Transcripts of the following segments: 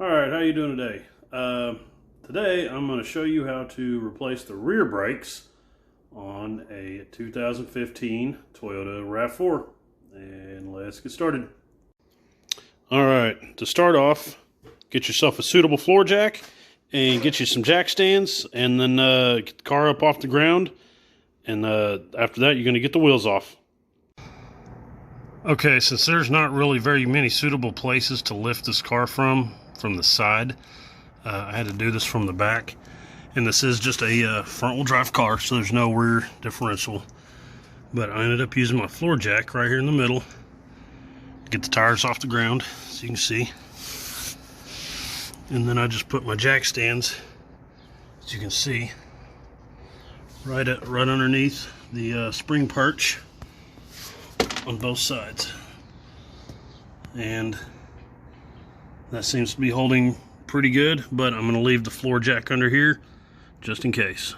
Alright, how you doing today? Today I'm going to show you how to replace the rear brakes on a 2015 Toyota Rav4. And let's get started. Alright, to start off, get yourself a suitable floor jack and get you some jack stands, and then get the car up off the ground, and after that you're going to get the wheels off. Okay, since there's not really very many suitable places to lift this car from the side, I had to do this from the back, and this is just a front-wheel drive car, so there's no rear differential. But I ended up using my floor jack right here in the middle to get the tires off the ground, so you can see. And then I just put my jack stands, as you can see, right underneath the spring perch on both sides, and that seems to be holding pretty good, but I'm going to leave the floor jack under here just in case.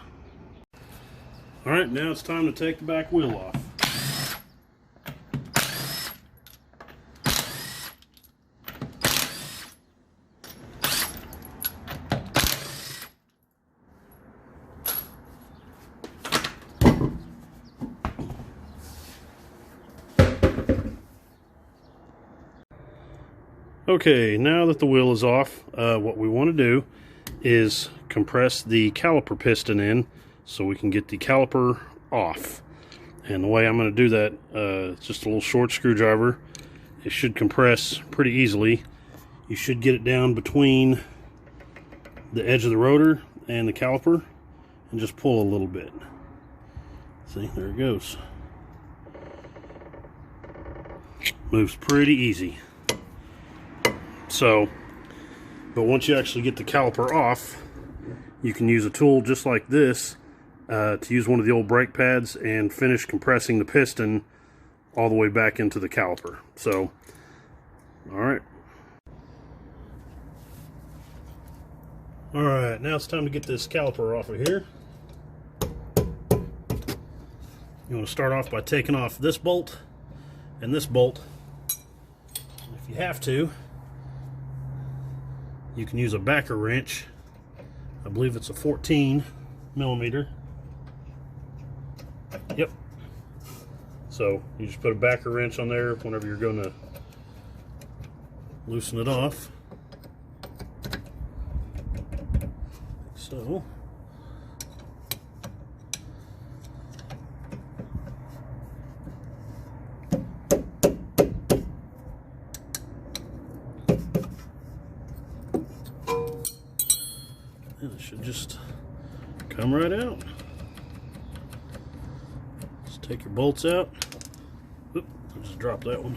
Alright, now it's time to take the back wheel off. Okay, now that the wheel is off, what we want to do is compress the caliper piston in so we can get the caliper off. And the way I'm going to do that, it's just a little short screwdriver. It should compress pretty easily. You should get it down between the edge of the rotor and the caliper and just pull a little bit. See, there it goes. Moves pretty easy. So, but once you actually get the caliper off, you can use a tool just like this to use one of the old brake pads and finish compressing the piston all the way back into the caliper. So, alright. Alright, now it's time to get this caliper off of here. You want to start off by taking off this bolt and this bolt. If you have to, you can use a backer wrench. I believe it's a 14 millimeter. Yep. So you just put a backer wrench on there whenever you're going to loosen it off. So and it should just come right out. Just take your bolts out. Oop, I just dropped that one.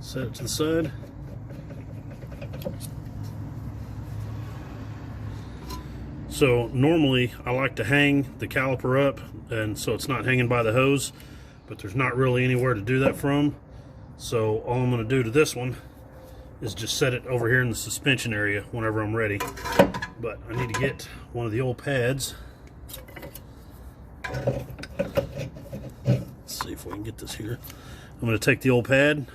Set it to the side. So normally I like to hang the caliper up, and so it's not hanging by the hose, but there's not really anywhere to do that from. So all I'm going to do to this one is just set it over here in the suspension area whenever I'm ready. But I need to get one of the old pads. Let's see if we can get this here. I'm going to take the old pad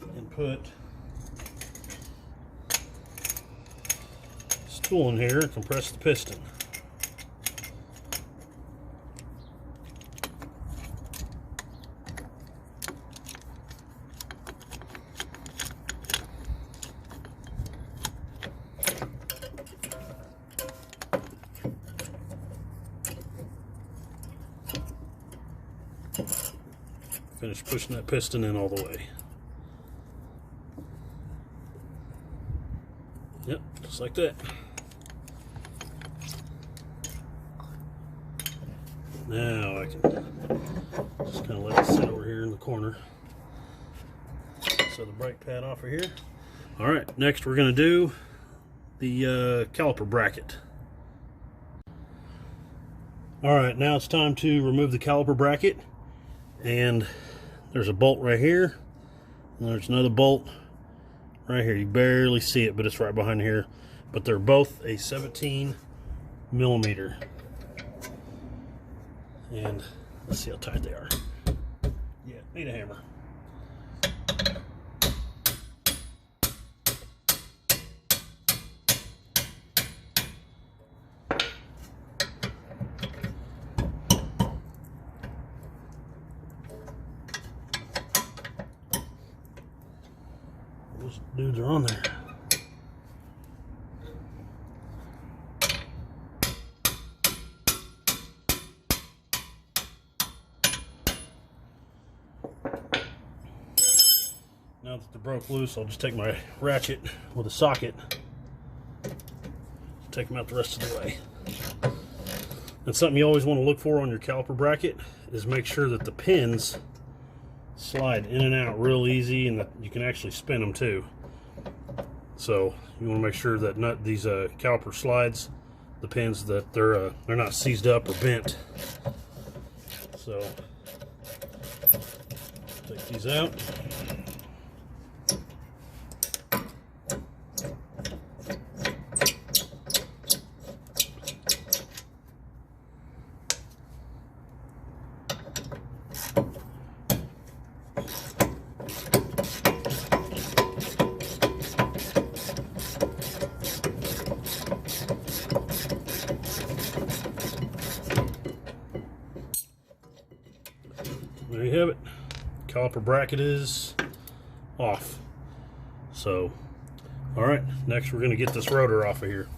and put this tool in here and compress the piston. Finish pushing that piston in all the way. Yep, just like that. Now I can just kind of let it sit over here in the corner. So the brake pad off of here. Alright, next we're going to do the caliper bracket. Alright, now it's time to remove the caliper bracket. And there's a bolt right here, and there's another bolt right here. You barely see it, but it's right behind here. But they're both a 17 millimeter. And let's see how tight they are. Yeah, need a hammer. Those dudes are on there. Now that they're broke loose, I'll just take my ratchet with a socket, take them out the rest of the way. And something you always want to look for on your caliper bracket is make sure that the pins slide in and out real easy and that you can actually spin them too. So you want to make sure that these caliper slides, the pins, that they're not seized up or bent. So take these out. There you have it. Caliper bracket is off. So, all right, next we're going to get this rotor off of here.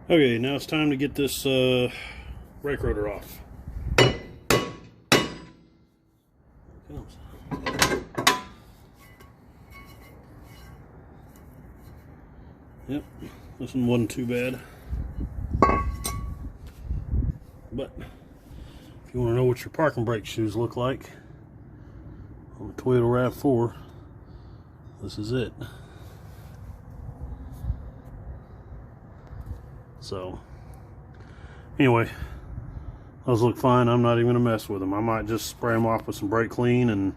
Okay, now it's time to get this brake rotor off. Yep, this one wasn't too bad. But if you want to know what your parking brake shoes look like on the Toyota Rav4, this is it. So anyway, those look fine. I'm not even gonna mess with them. I might just spray them off with some brake clean and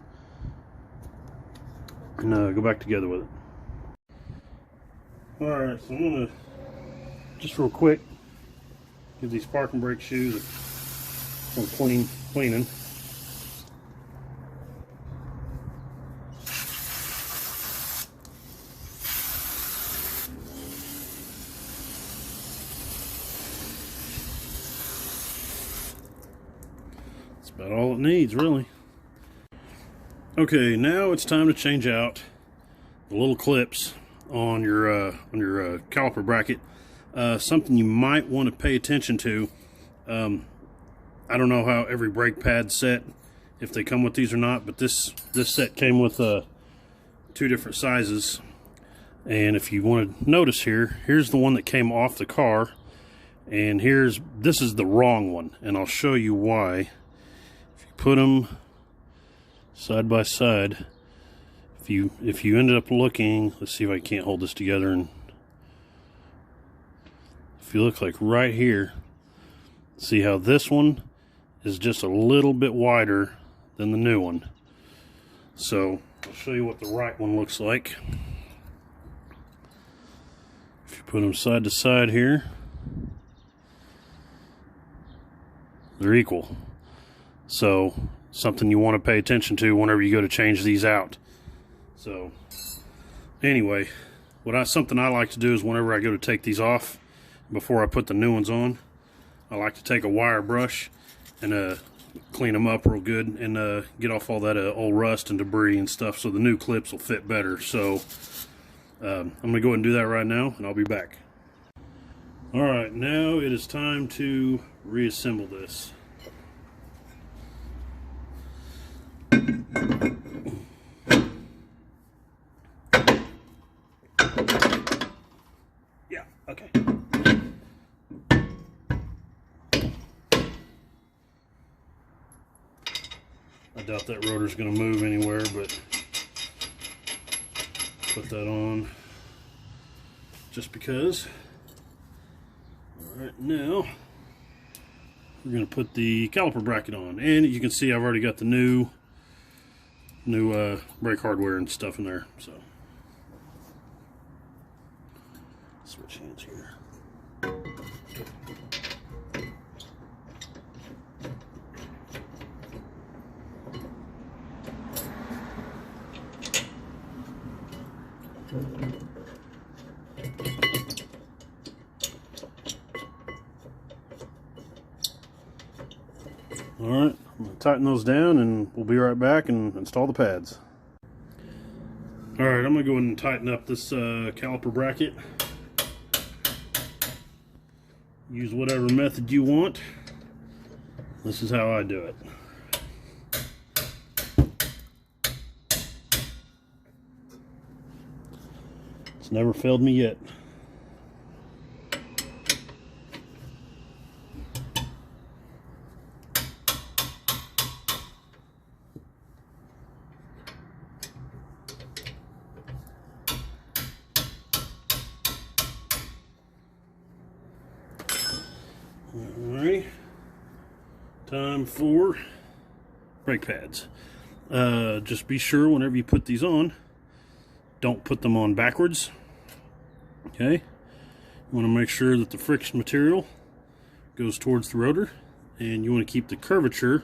go back together with it. All right, so I'm gonna just real quick give these parking brake shoes some cleaning. That's about all it needs, really. Okay, now it's time to change out the little clips on your caliper bracket. Something you might want to pay attention to. I don't know how every brake pad set, if they come with these or not, but this set came with 2 different sizes. And if you want to notice here's the one that came off the car, and this is the wrong one, and I'll show you why. If you put them side by side, if you ended up looking, let's see if I can't hold this together, and if you look like right here, see how this one is just a little bit wider than the new one. So I'll show you what the right one looks like. If you put them side to side here, they're equal. So something you want to pay attention to whenever you go to change these out. So anyway, something I like to do is whenever I go to take these off, before I put the new ones on, I like to take a wire brush and clean them up real good and get off all that old rust and debris and stuff, so the new clips will fit better. So I'm gonna go ahead and do that right now, and I'll be back. All right, now it is time to reassemble this. Yeah, okay. I doubt that rotor's going to move anywhere, but put that on just because. All right, now we're going to put the caliper bracket on, and you can see I've already got the new brake hardware and stuff in there. So switch hands here. All right, I'm going to tighten those down and we'll be right back and install the pads. Alright, I'm going to go ahead and tighten up this caliper bracket. Use whatever method you want. This is how I do it. It's never failed me yet. Alright, time for brake pads. Just be sure whenever you put these on, don't put them on backwards. Okay, you want to make sure that the friction material goes towards the rotor, and you want to keep the curvature.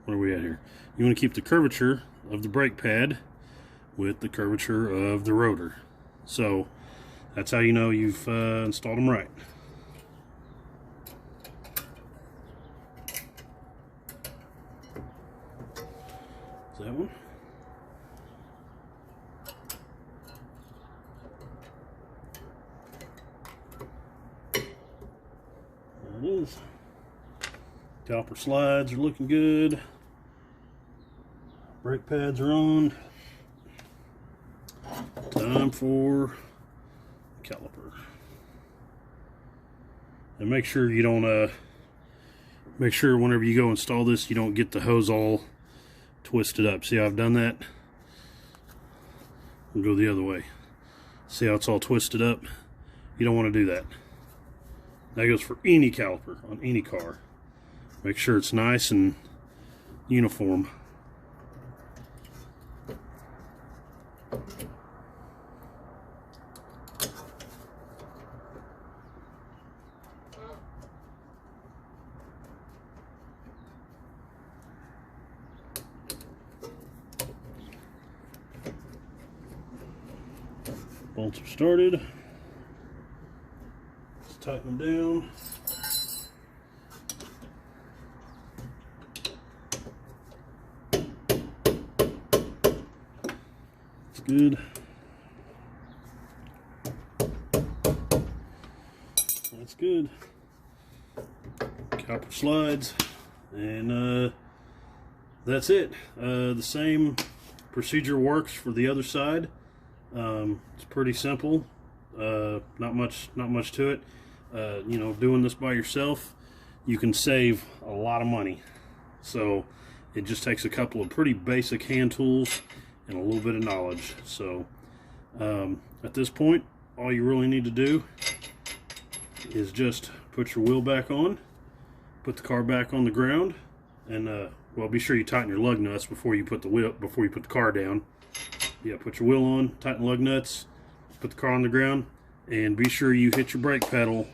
What are we at here? You want to keep the curvature of the brake pad with the curvature of the rotor. So that's how you know you've installed them right. That one. There it is. Caliper slides are looking good. Brake pads are on. Time for caliper. And make sure you don't make sure whenever you go install this, you don't get the hose all twisted up. See how I've done that? We'll go the other way. See how it's all twisted up? You don't want to do that. That goes for any caliper on any car. Make sure it's nice and uniform. Bolts are started. Let's tighten them down. That's good. That's good. Caliper slides, and that's it. The same procedure works for the other side. It's pretty simple. Not much to it. You know, doing this by yourself, you can save a lot of money. So it just takes a couple of pretty basic hand tools and a little bit of knowledge. So at this point, all you really need to do is just put your wheel back on, put the car back on the ground, and well, be sure you tighten your lug nuts before you put the car down. Yeah, put your wheel on, tighten lug nuts, put the car on the ground, and be sure you hit your brake pedal.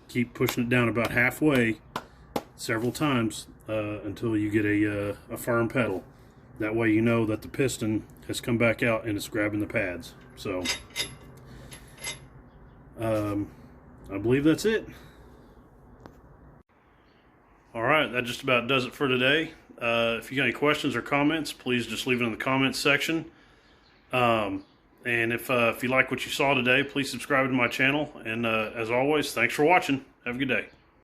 Keep pushing it down about halfway several times until you get a firm pedal. That way you know that the piston has come back out and it's grabbing the pads. So I believe that's it. Alright, that just about does it for today. If you got any questions or comments, please just leave it in the comments section. And if you like what you saw today, please subscribe to my channel. And as always, thanks for watching. Have a good day.